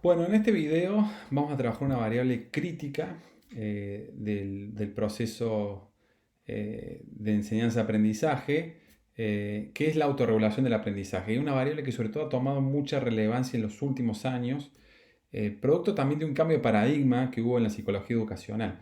Bueno, en este video vamos a trabajar una variable crítica del proceso de enseñanza-aprendizaje, que es la autorregulación del aprendizaje. Y una variable que sobre todo ha tomado mucha relevancia en los últimos años, producto también de un cambio de paradigma que hubo en la psicología educacional.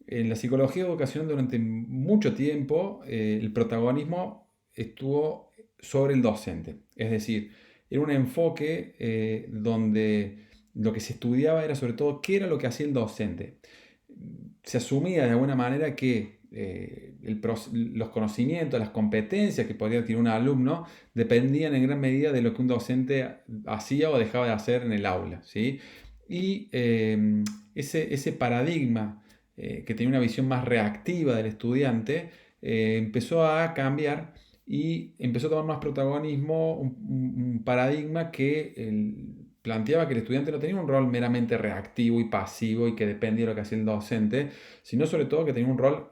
En la psicología educacional durante mucho tiempo el protagonismo estuvo sobre el docente. Es decir, era un enfoque donde lo que se estudiaba era sobre todo qué era lo que hacía el docente. Se asumía de alguna manera que los conocimientos, las competencias que podía adquirir un alumno dependían en gran medida de lo que un docente hacía o dejaba de hacer en el aula, ¿sí? Y ese paradigma que tenía una visión más reactiva del estudiante empezó a cambiar y empezó a tomar más protagonismo un paradigma que planteaba que el estudiante no tenía un rol meramente reactivo y pasivo y que dependía de lo que hacía el docente, sino sobre todo que tenía un rol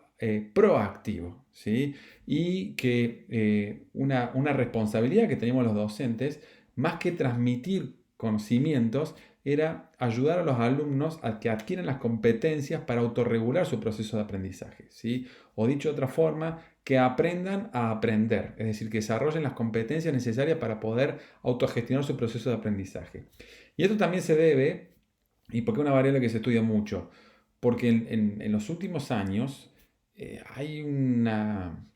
proactivo, ¿sí? Y que una responsabilidad que teníamos los docentes, más que transmitir conocimientos, era ayudar a los alumnos a que adquieran las competencias para autorregular su proceso de aprendizaje, ¿sí? O dicho de otra forma, que aprendan a aprender, es decir, que desarrollen las competencias necesarias para poder autogestionar su proceso de aprendizaje. Y esto también se debe, y porque es una variable que se estudia mucho, porque en los últimos años hay una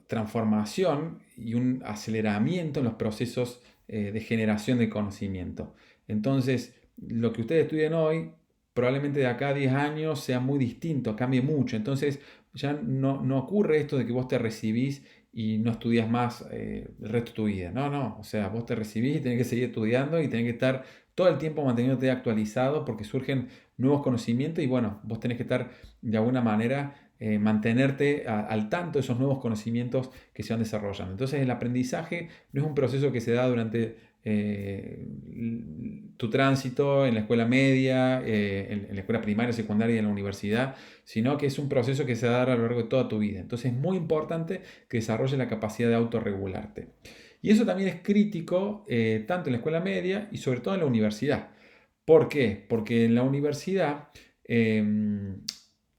transformación y un aceleramiento en los procesos de generación de conocimiento. Entonces, lo que ustedes estudian hoy, probablemente de acá a 10 años sea muy distinto, cambie mucho. Entonces, ya no ocurre esto de que vos te recibís y no estudias más el resto de tu vida. No, no. O sea, vos te recibís y tenés que seguir estudiando y tenés que estar todo el tiempo manteniéndote actualizado porque surgen nuevos conocimientos y bueno, vos tenés que estar de alguna manera mantenerte al tanto de esos nuevos conocimientos que se van desarrollando. Entonces el aprendizaje no es un proceso que se da durante tu tránsito en la escuela media, en la escuela primaria, secundaria y en la universidad, sino que es un proceso que se da a lo largo de toda tu vida. Entonces es muy importante que desarrolles la capacidad de autorregularte. Y eso también es crítico tanto en la escuela media y sobre todo en la universidad. ¿Por qué? Porque en la universidad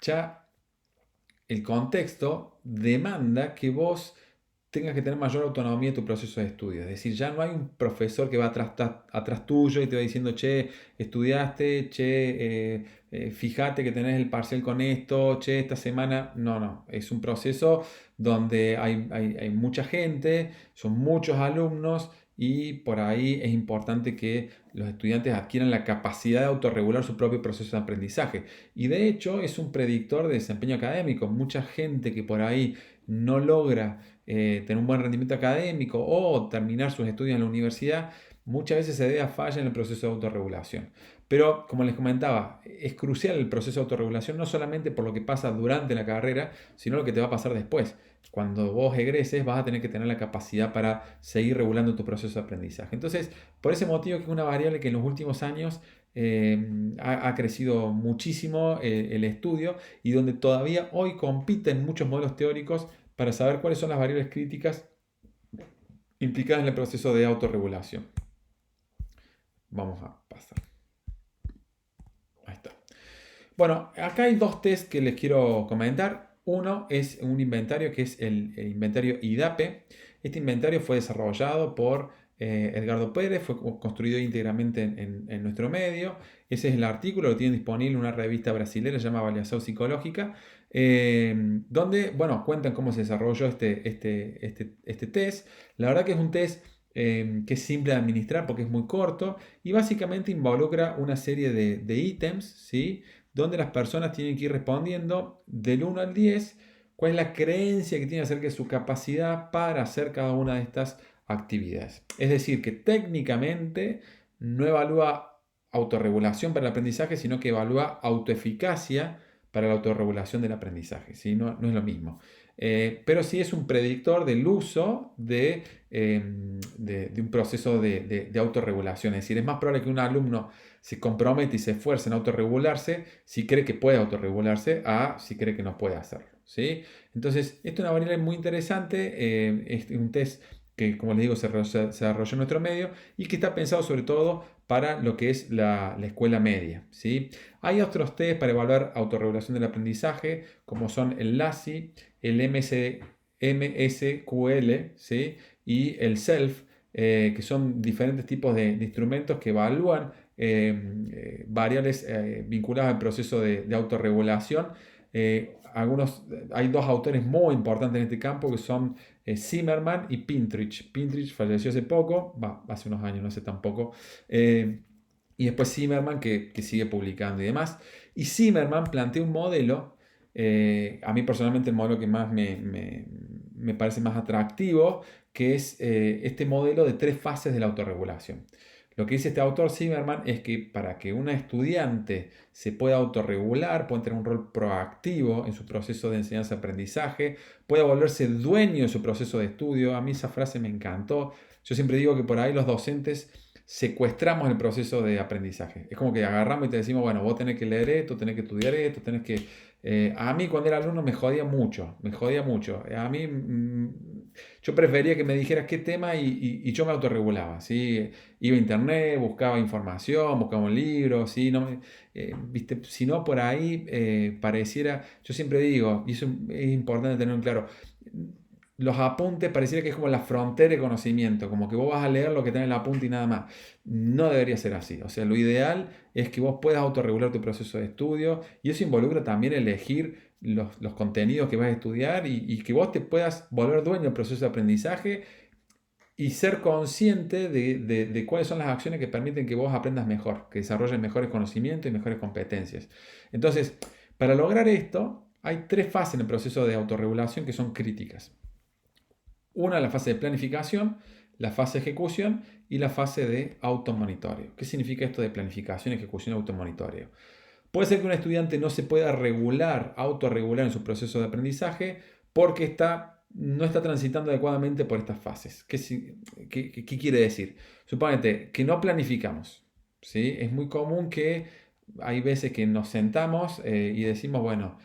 ya el contexto demanda que vos tengas que tener mayor autonomía en tu proceso de estudio. Es decir, ya no hay un profesor que va atrás tuyo y te va diciendo, che, estudiaste, che, fíjate que tenés el parcial con esto, che, esta semana. No, no. Es un proceso donde hay mucha gente, son muchos alumnos y por ahí es importante que los estudiantes adquieran la capacidad de autorregular su propio proceso de aprendizaje. Y de hecho es un predictor de desempeño académico. Mucha gente que por ahí no logra tener un buen rendimiento académico o terminar sus estudios en la universidad, muchas veces se debe a falla en el proceso de autorregulación. Pero, como les comentaba, es crucial el proceso de autorregulación no solamente por lo que pasa durante la carrera, sino lo que te va a pasar después. Cuando vos egreses vas a tener que tener la capacidad para seguir regulando tu proceso de aprendizaje. Entonces, por ese motivo que es una variable que en los últimos años ha crecido muchísimo el estudio y donde todavía hoy compiten muchos modelos teóricos para saber cuáles son las variables críticas implicadas en el proceso de autorregulación. Vamos a pasar. Ahí está. Bueno, acá hay dos tests que les quiero comentar. Uno es un inventario que es el inventario IDAPE. Este inventario fue desarrollado por Edgardo Pérez, fue construido íntegramente en nuestro medio. Ese es el artículo, lo tienen disponible en una revista brasileña llamada Avaliación Psicológica, donde, bueno, cuentan cómo se desarrolló este test. La verdad que es un test que es simple de administrar porque es muy corto y básicamente involucra una serie de ítems, ¿sí? Donde las personas tienen que ir respondiendo del 1 al 10 cuál es la creencia que tiene acerca de su capacidad para hacer cada una de estas actividades. Es decir, que técnicamente no evalúa autorregulación para el aprendizaje, sino que evalúa autoeficacia para la autorregulación del aprendizaje, ¿sí? No es lo mismo. Pero sí es un predictor del uso de un proceso de autorregulación. Es decir, es más probable que un alumno se compromete y se esfuerce en autorregularse si cree que puede autorregularse a si cree que no puede hacerlo, ¿sí? Entonces, esto es una variable muy interesante, es un test que como les digo se desarrolló en nuestro medio y que está pensado sobre todo para lo que es la escuela media, ¿sí? Hay otros test para evaluar autorregulación del aprendizaje, como son el LASI, el MSQL, ¿sí? Y el SELF, que son diferentes tipos de instrumentos que evalúan variables vinculadas al proceso de autorregulación. Hay dos autores muy importantes en este campo que son Zimmerman y Pintrich. Pintrich falleció hace poco, hace unos años, no sé tampoco. Y después Zimmerman que sigue publicando y demás. Y Zimmerman plantea un modelo, a mí personalmente el modelo que más me parece más atractivo, que es este modelo de 3 fases de la autorregulación. Lo que dice este autor Zimmerman es que para que una estudiante se pueda autorregular, pueda tener un rol proactivo en su proceso de enseñanza-aprendizaje, pueda volverse dueño de su proceso de estudio. A mí esa frase me encantó. Yo siempre digo que por ahí los docentes secuestramos el proceso de aprendizaje. Es como que agarramos y te decimos, bueno, vos tenés que leer esto, tenés que estudiar esto, tenés que... a mí cuando era alumno me jodía mucho, me jodía mucho. A mí yo prefería que me dijeras qué tema y yo me autorregulaba, ¿sí? Iba a internet, buscaba información, buscaba un libro, ¿sí? No ¿viste? Si no, por ahí pareciera, yo siempre digo, y eso es importante tenerlo en claro, los apuntes pareciera que es como la frontera de conocimiento, como que vos vas a leer lo que está en el apunte y nada más. No debería ser así. O sea, lo ideal es que vos puedas autorregular tu proceso de estudio y eso involucra también elegir los contenidos que vas a estudiar y que vos te puedas volver dueño del proceso de aprendizaje y ser consciente de cuáles son las acciones que permiten que vos aprendas mejor, que desarrolles mejores conocimientos y mejores competencias. Entonces, para lograr esto, hay 3 fases en el proceso de autorregulación que son críticas. Una, la fase de planificación, la fase de ejecución y la fase de automonitoreo. ¿Qué significa esto de planificación, ejecución y automonitoreo? Puede ser que un estudiante no se pueda autorregular en su proceso de aprendizaje porque no está transitando adecuadamente por estas fases. ¿Qué quiere decir? Suponete que no planificamos, ¿sí? Es muy común que hay veces que nos sentamos y decimos, bueno,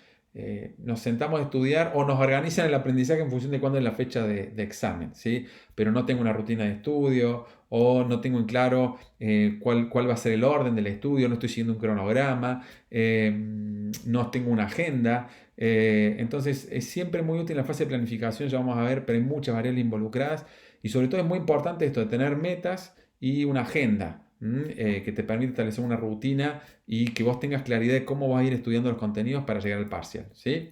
nos sentamos a estudiar o nos organizan el aprendizaje en función de cuándo es la fecha de examen, ¿sí? Pero no tengo una rutina de estudio o no tengo en claro cuál va a ser el orden del estudio, no estoy siguiendo un cronograma, no tengo una agenda. Entonces es siempre muy útil la fase de planificación, ya vamos a ver, pero hay muchas variables involucradas y sobre todo es muy importante esto de tener metas y una agenda. Que te permite establecer una rutina y que vos tengas claridad de cómo vas a ir estudiando los contenidos para llegar al parcial, ¿sí?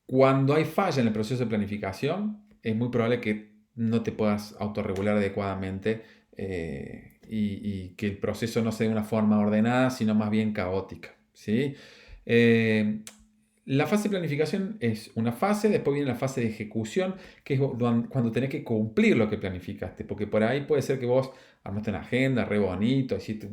Cuando hay falla en el proceso de planificación, es muy probable que no te puedas autorregular adecuadamente y que el proceso no sea de una forma ordenada, sino más bien caótica, ¿sí? Eh, la fase de planificación es una fase, después viene la fase de ejecución, que es cuando tenés que cumplir lo que planificaste, porque por ahí puede ser que vos armaste una agenda re bonito, hiciste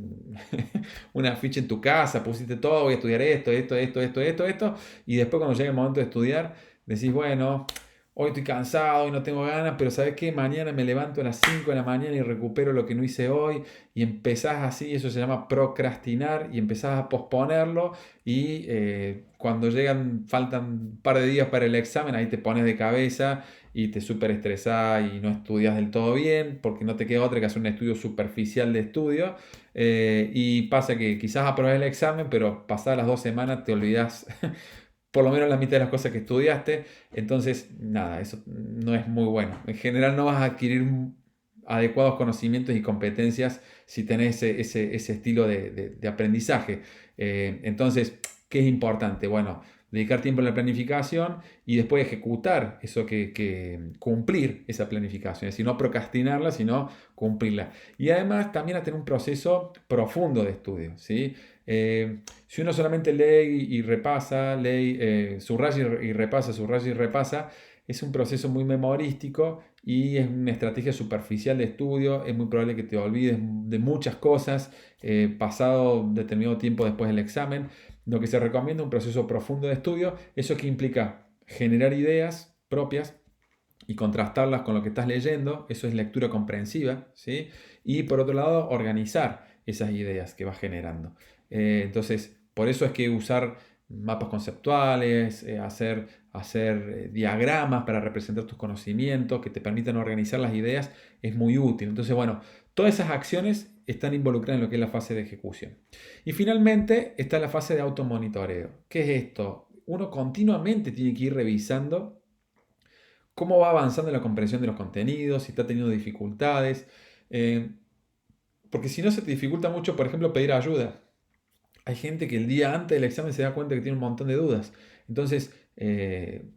una ficha en tu casa, pusiste todo, voy a estudiar esto, y después cuando llega el momento de estudiar, decís, bueno, hoy estoy cansado, hoy no tengo ganas, pero ¿sabes qué? Mañana me levanto a las 5 de la mañana y recupero lo que no hice hoy, y empezás así, eso se llama procrastinar, y empezás a posponerlo, y cuando faltan un par de días para el examen, ahí te pones de cabeza y te súper estresás y no estudias del todo bien, porque no te queda otra que hacer un estudio superficial de estudio. Y pasa que quizás apruebes el examen, pero pasadas las 2 semanas te olvidas por lo menos la mitad de las cosas que estudiaste. Entonces, nada, eso no es muy bueno. En general no vas a adquirir adecuados conocimientos y competencias si tenés ese estilo de aprendizaje. Entonces, ¿qué es importante? Bueno, dedicar tiempo a la planificación y después ejecutar eso cumplir esa planificación, es decir, no procrastinarla, sino cumplirla. Y además también a tener un proceso profundo de estudio, ¿sí? Si uno solamente lee y repasa, subraya y repasa, subraya y repasa, es un proceso muy memorístico y es una estrategia superficial de estudio. Es muy probable que te olvides de muchas cosas pasado determinado tiempo después del examen. Lo que se recomienda es un proceso profundo de estudio. Eso que implica generar ideas propias y contrastarlas con lo que estás leyendo. Eso es lectura comprensiva, ¿sí? Y por otro lado, organizar esas ideas que vas generando. Entonces, por eso es que usar mapas conceptuales, hacer diagramas para representar tus conocimientos, que te permitan organizar las ideas, es muy útil. Entonces, bueno, todas esas acciones están involucradas en lo que es la fase de ejecución. Y finalmente está la fase de automonitoreo. ¿Qué es esto? Uno continuamente tiene que ir revisando cómo va avanzando en la comprensión de los contenidos, si está teniendo dificultades, eh, porque si no se te dificulta mucho, por ejemplo, pedir ayuda. Hay gente que el día antes del examen se da cuenta que tiene un montón de dudas. Entonces,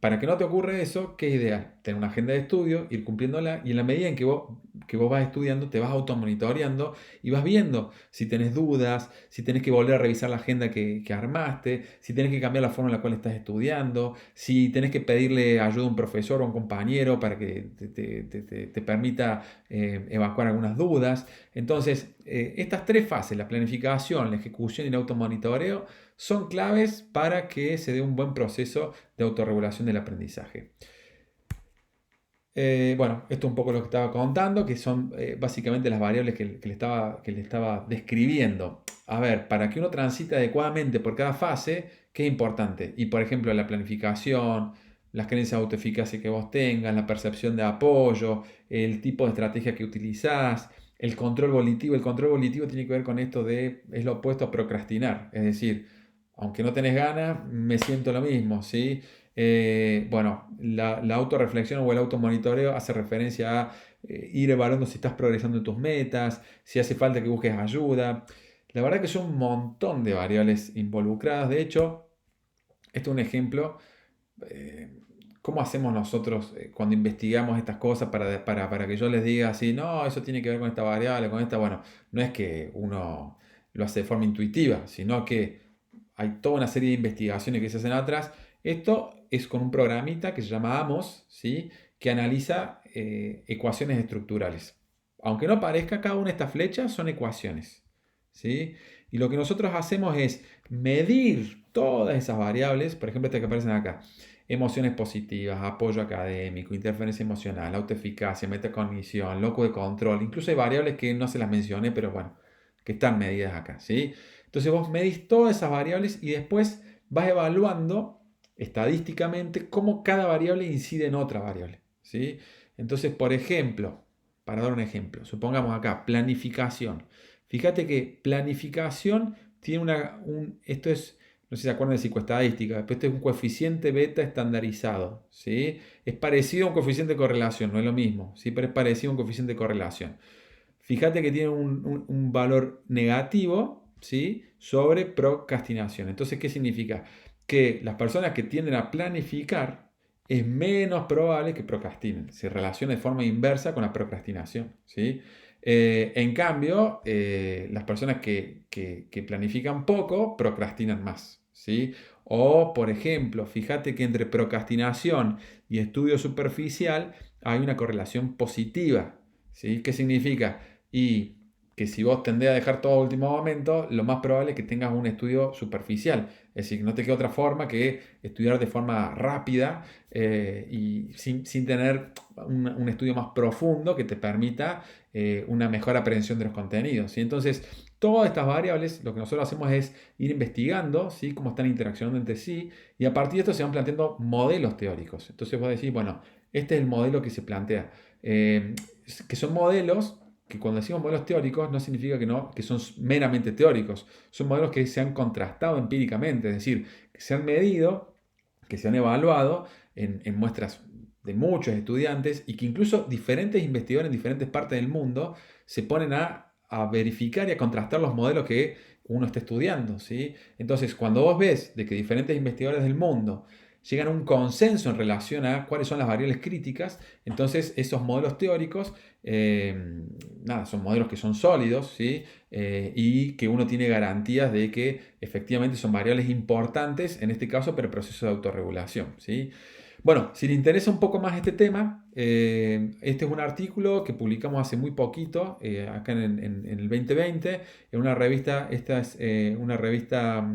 para que no te ocurra eso, ¿qué es ideal? Tener una agenda de estudio, ir cumpliéndola y en la medida en que vos vas estudiando, te vas automonitoreando y vas viendo si tenés dudas, si tenés que volver a revisar la agenda que armaste, si tenés que cambiar la forma en la cual estás estudiando, si tenés que pedirle ayuda a un profesor o a un compañero para que te permita evacuar algunas dudas. Entonces, estas tres fases, la planificación, la ejecución y el automonitoreo, son claves para que se dé un buen proceso de autorregulación del aprendizaje. Bueno, esto es un poco lo que estaba contando, que son básicamente las variables que le estaba describiendo. A ver, para que uno transite adecuadamente por cada fase, ¿qué es importante? Y por ejemplo, la planificación, las creencias de autoeficacia que vos tengas, la percepción de apoyo, el tipo de estrategia que utilizás, el control volitivo. El control volitivo tiene que ver con esto es lo opuesto a procrastinar. Es decir, aunque no tenés ganas, me siento lo mismo, ¿sí? Bueno, la autorreflexión o el automonitoreo hace referencia a ir evaluando si estás progresando en tus metas, si hace falta que busques ayuda. La verdad que son un montón de variables involucradas. De hecho, esto es un ejemplo. eh, ¿Cómo hacemos nosotros cuando investigamos estas cosas para que yo les diga así, no, eso tiene que ver con esta variable, con esta? Bueno, no es que uno lo hace de forma intuitiva, sino que hay toda una serie de investigaciones que se hacen atrás. Esto es con un programita que se llama AMOS, ¿sí? Que analiza ecuaciones estructurales. Aunque no parezca, cada una de estas flechas son ecuaciones, ¿sí? Y lo que nosotros hacemos es medir todas esas variables, por ejemplo, estas que aparecen acá. Emociones positivas, apoyo académico, interferencia emocional, autoeficacia, metacognición, loco de control. Incluso hay variables que no se las mencioné, pero bueno, que están medidas acá, ¿sí? Entonces vos medís todas esas variables y después vas evaluando estadísticamente cómo cada variable incide en otra variable, ¿sí? Entonces, por ejemplo, para dar un ejemplo, supongamos acá, planificación. Fíjate que planificación tiene esto es, no sé si se acuerdan de psicoestadística, pero esto es un coeficiente beta estandarizado, ¿sí? Es parecido a un coeficiente de correlación, no es lo mismo, ¿sí? Pero es parecido a un coeficiente de correlación. Fíjate que tiene un valor negativo, ¿sí? Sobre procrastinación. Entonces, ¿qué significa? Que las personas que tienden a planificar es menos probable que procrastinen. Se relaciona de forma inversa con la procrastinación, ¿sí? En cambio, las personas que planifican poco procrastinan más, ¿sí? O, por ejemplo, fíjate que entre procrastinación y estudio superficial hay una correlación positiva, ¿sí? ¿Qué significa? Y que si vos tendés a dejar todo a último momento, lo más probable es que tengas un estudio superficial. Es decir, no te queda otra forma que estudiar de forma rápida y sin tener un estudio más profundo que te permita una mejor aprehensión de los contenidos, ¿sí? Entonces, todas estas variables, lo que nosotros hacemos es ir investigando, ¿sí? Cómo están interaccionando entre sí y a partir de esto se van planteando modelos teóricos. Entonces vos decís, bueno, este es el modelo que se plantea. Que son modelos que cuando decimos modelos teóricos no significa que son meramente teóricos, son modelos que se han contrastado empíricamente, es decir, que se han medido, que se han evaluado en muestras de muchos estudiantes y que incluso diferentes investigadores en diferentes partes del mundo se ponen a verificar y a contrastar los modelos que uno está estudiando, ¿sí? Entonces, cuando vos ves de que diferentes investigadores del mundo llegan a un consenso en relación a cuáles son las variables críticas, entonces esos modelos teóricos nada, son modelos que son sólidos, ¿sí? Y que uno tiene garantías de que efectivamente son variables importantes, en este caso, para el proceso de autorregulación, ¿sí? Bueno, si le interesa un poco más este tema, este es un artículo que publicamos hace muy poquito, acá en el 2020, en una revista, esta es una revista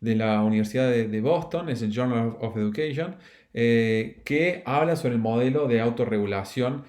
de la Universidad de Boston, es el Journal of Education, que habla sobre el modelo de autorregulación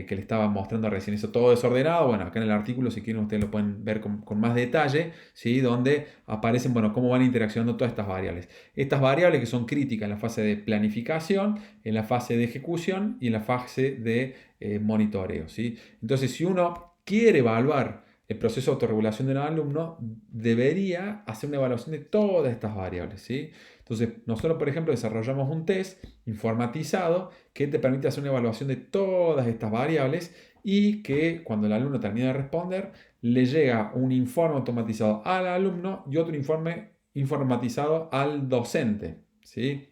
que le estaba mostrando recién. Eso todo desordenado. Bueno, acá en el artículo, si quieren, ustedes lo pueden ver con más detalle, ¿sí? Donde aparecen, bueno, cómo van interaccionando todas estas variables. Estas variables que son críticas en la fase de planificación, en la fase de ejecución y en la fase de monitoreo, ¿sí? Entonces, si uno quiere evaluar el proceso de autorregulación de un alumno, debería hacer una evaluación de todas estas variables, ¿sí? Entonces, nosotros, por ejemplo, desarrollamos un test informatizado que te permite hacer una evaluación de todas estas variables y que cuando el alumno termina de responder, le llega un informe automatizado al alumno y otro informe informatizado al docente, ¿sí?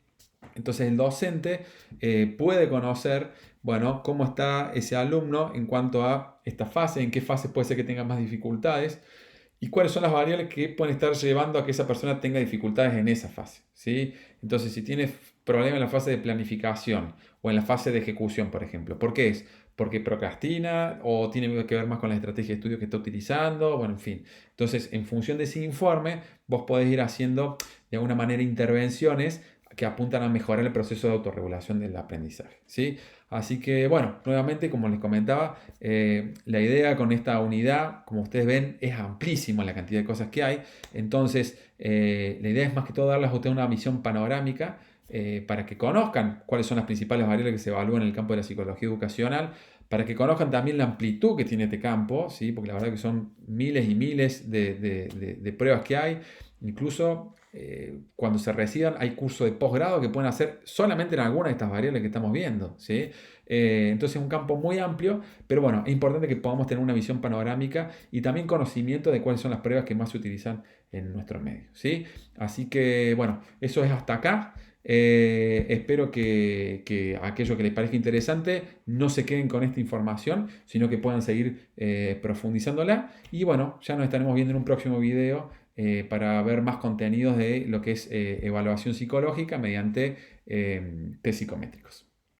Entonces el docente puede conocer, bueno, cómo está ese alumno en cuanto a esta fase, en qué fase puede ser que tenga más dificultades y cuáles son las variables que pueden estar llevando a que esa persona tenga dificultades en esa fase, ¿sí? Entonces, si tiene problema en la fase de planificación o en la fase de ejecución, por ejemplo, ¿por qué es? Porque procrastina o tiene que ver más con la estrategia de estudio que está utilizando, bueno, en fin. Entonces, en función de ese informe, vos podés ir haciendo de alguna manera intervenciones que apuntan a mejorar el proceso de autorregulación del aprendizaje, ¿sí? Así que, bueno, nuevamente, como les comentaba, la idea con esta unidad, como ustedes ven, es amplísima la cantidad de cosas que hay. Entonces, la idea es más que todo darles a ustedes una visión panorámica para que conozcan cuáles son las principales variables que se evalúan en el campo de la psicología educacional, para que conozcan también la amplitud que tiene este campo, ¿sí? Porque la verdad que son miles y miles de pruebas que hay. Incluso cuando se reciban hay cursos de posgrado que pueden hacer solamente en alguna de estas variables que estamos viendo, ¿sí? Entonces es un campo muy amplio, pero bueno, es importante que podamos tener una visión panorámica y también conocimiento de cuáles son las pruebas que más se utilizan en nuestro medio, ¿sí? Así que bueno, eso es hasta acá. Espero que aquello que les parezca interesante no se queden con esta información, sino que puedan seguir profundizándola. Y bueno, ya nos estaremos viendo en un próximo video para ver más contenidos de lo que es evaluación psicológica mediante test psicométricos.